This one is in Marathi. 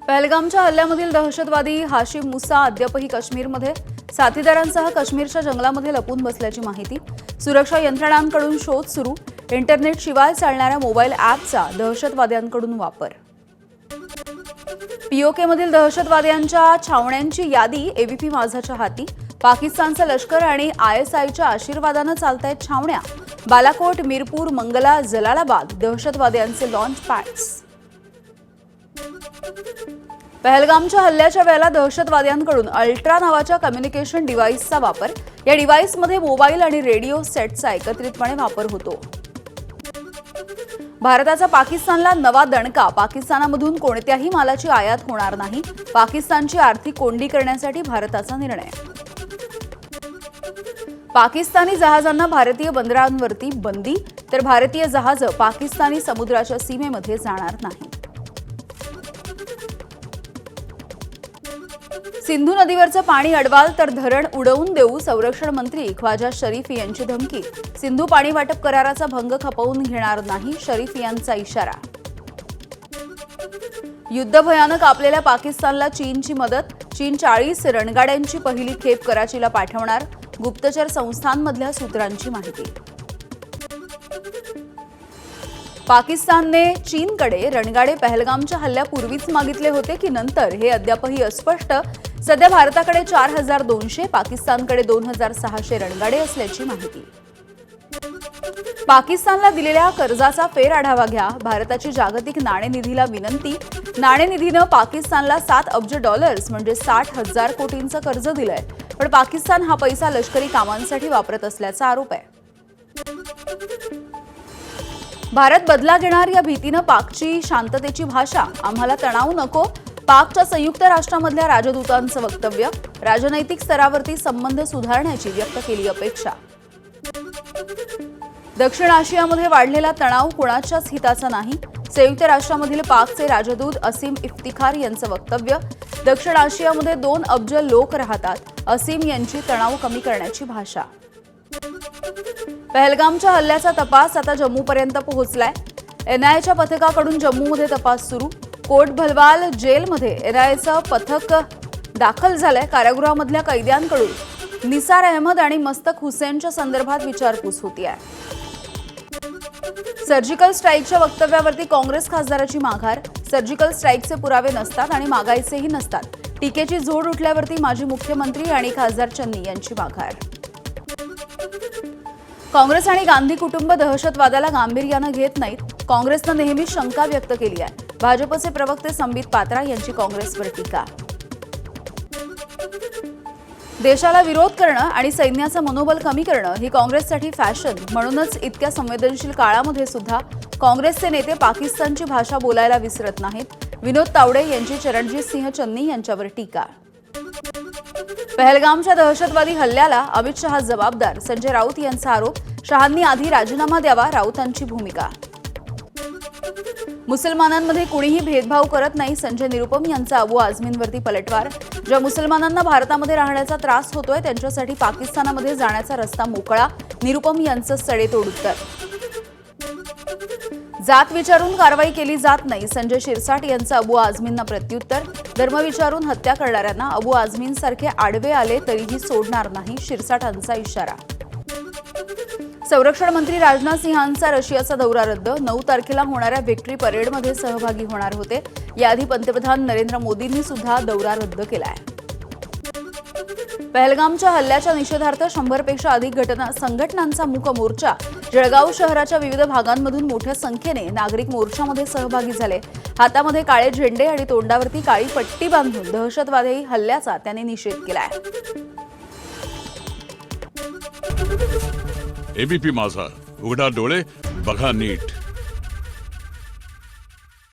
पहलगामच्या हल्ल्यामधील दहशतवादी हाशिम मुसा अद्यापही काश्मीरमध्ये साथीदारांसह काश्मीरच्या जंगलामध्ये लपून बसल्याची माहिती। सुरक्षा यंत्रणांकडून शोध सुरू। इंटरनेट शिवाय चालणाऱ्या मोबाईल ॲपचा दहशतवाद्यांकडून वापर। पीओकेमधील दहशतवाद्यांच्या छावण्यांची यादी एबीपी माझाच्या हाती। पाकिस्तानचं लष्कर आणि आयएसआयच्या आशीर्वादानं चालतायत छावण्या। बालाकोट, मीरपूर, मंगला, जलालाबाद दहशतवाद्यांचे लॉन्च पॅड्स। पहलगामच्या हल्ल्याच्या वेळेला दहशतवाद्यांकडून अल्ट्रा नावाच्या कम्युनिकेशन डिव्हाइसचा वापर। या डिव्हाइसमध्ये मोबाईल आणि रेडिओ सेटचा एकत्रितपणे वापर होतो। भारताचा पाकिस्तानला नवा दणका। पाकिस्तानामधून कोणत्याही मालाची आयात होणार नाही। पाकिस्तानची आर्थिक कोंडी करण्यासाठी भारताचा निर्णय। पाकिस्तानी जहाजांना भारतीय बंदरांवरती बंदी, तर भारतीय जहाजं पाकिस्तानी समुद्राच्या सीमेमध्ये जाणार नाही। सिंधू नदीवरचं पाणी अडवाल तर धरण उडवून देऊ, संरक्षण मंत्री ख्वाजा शरीफ यांची धमकी। सिंधू पाणी वाटप कराराचा भंग खपवून घेणार नाही, शरीफ यांचा इशारा। युद्ध भयानक आपलेल्या पाकिस्तानला चीनची मदत। चीन 40 रणगाड्यांची पहिली खेप कराचीला पाठवणार, गुप्तचर संस्थांमधल्या सूत्रांची माहिती। पाकिस्तानने चीनकडे रणगाडे पहलगामच्या हल्ल्यापूर्वीच मागितले होते की नंतर हे अद्यापही अस्पष्ट। सध्या भारताकडे 4200, पाकिस्तानकडे 2600 रणगाडे असल्याची माहिती। पाकिस्तानला दिलेल्या कर्जाचा फेरआढावा घ्या, भारताची जागतिक नाणेनिधीला विनंती। नाणेनिधीनं पाकिस्तानला $7 अब्ज म्हणजे 60,000 कोटींचं कर्ज दिलंय, पण पाकिस्तान हा पैसा लष्करी कामांसाठी वापरत असल्याचा आरोप आहे। भारत बदला घेणार या भीतीनं पाकची शांततेची भाषा। आम्हाला तणाव नको, पाकच्या संयुक्त राष्ट्रामधल्या राजदूतांचं वक्तव्य। राजनैतिक स्तरावरती संबंध सुधारण्याची व्यक्त केली अपेक्षा। दक्षिण आशियामध्ये वाढलेला तणाव कोणाच्याच हिताचा नाही, संयुक्त राष्ट्रामधील पाकचे राजदूत असीम इफ्तिखार यांचं वक्तव्य। दक्षिण आशियामध्ये 2 अब्ज लोक राहतात, असीम यांची तणाव कमी करण्याची भाषा। पहलगामच्या हल्ल्याचा तपास आता जम्मूपर्यंत पोहोचलाय। एनआयएच्या पथकाकडून जम्मूमध्ये तपास सुरू। कोट भलवाल जेलमध्ये एनआयएचं पथक दाखल झालंय। कारागृहामधल्या कैद्यांकडून निसार अहमद आणि मस्तक हुसेनच्या संदर्भात विचारपूस होतीये। सर्जिकल स्ट्राईकच्या वक्तव्यावरती काँग्रेस खासदाराची माघार। सर्जिकल स्ट्राईकचे पुरावे नसतात आणि मागायचेही नसतात। टीकेची झोड उठल्यावरती माजी मुख्यमंत्री आणि खासदार चन्नी यांची माघार। काँग्रेस आणि गांधी कुटुंब दहशतवादाला गांभीर्यानं घेत नाहीत, काँग्रेसनं नेहमीच शंका व्यक्त केली आहे। भाजपचे प्रवक्ते संबित पात्रा यांची काँग्रेसवर टीका। देशाला विरोध करणं आणि सैन्याचं मनोबल कमी करणं ही काँग्रेससाठी फॅशन। म्हणूनच इतक्या संवेदनशील काळामध्ये सुद्धा काँग्रेसचे नेते पाकिस्तानची भाषा बोलायला विसरत नाहीत। विनोद तावडे यांची चरणजीत सिंह चन्नी यांच्यावर टीका। पहलगामच्या दहशतवादी हल्ल्याला अमित शहा जबाबदार, संजय राऊत यांचा आरोप। शहांनी आधी राजीनामा द्यावा, राऊतांची भूमिका। मुसलमानांमध्ये कुणीही भेदभाव करत नाही, संजय निरुपम यांचा अबू आझमींवरती पलटवार। ज्या मुसलमानांना भारतामध्ये राहण्याचा त्रास होतोय त्यांच्यासाठी पाकिस्तानामध्ये जाण्याचा रस्ता मोकळा, निरुपम यांचं सडेतोड उत्तर। जात विचारून कारवाई केली जात नाही, संजय शिरसाट यांचं अबू आझमींना प्रत्युत्तर। धर्म विचारून हत्या करणाऱ्यांना अबू आझमींसारखे आडवे आले तरीही सोडणार नाही, शिरसाटांचा इशारा। संरक्षण मंत्री राजनाथ सिंहांचा रशियाचा दौरा रद्द। 9 तारखेला होणाऱ्या व्हिक्टरी परेडमध्ये सहभागी होणार होते। याआधी पंतप्रधान नरेंद्र मोदींनी सुद्धा दौरा रद्द केलाय। पहलगामच्या हल्ल्याच्या निषेधार्थ 100 पेक्षा अधिक संघटनांचा मूक मोर्चा। जळगाव शहराच्या विविध भागांमधून मोठ्या संख्येने नागरिक मोर्चामध्ये सहभागी झाले। हातामध्ये काळे झेंडे आणि तोंडावरती काळी पट्टी बांधून दहशतवादी हल्ल्याचा त्यांनी निषेध केलाय। एबीपी माझा, उघडा डोळे बघा नीट।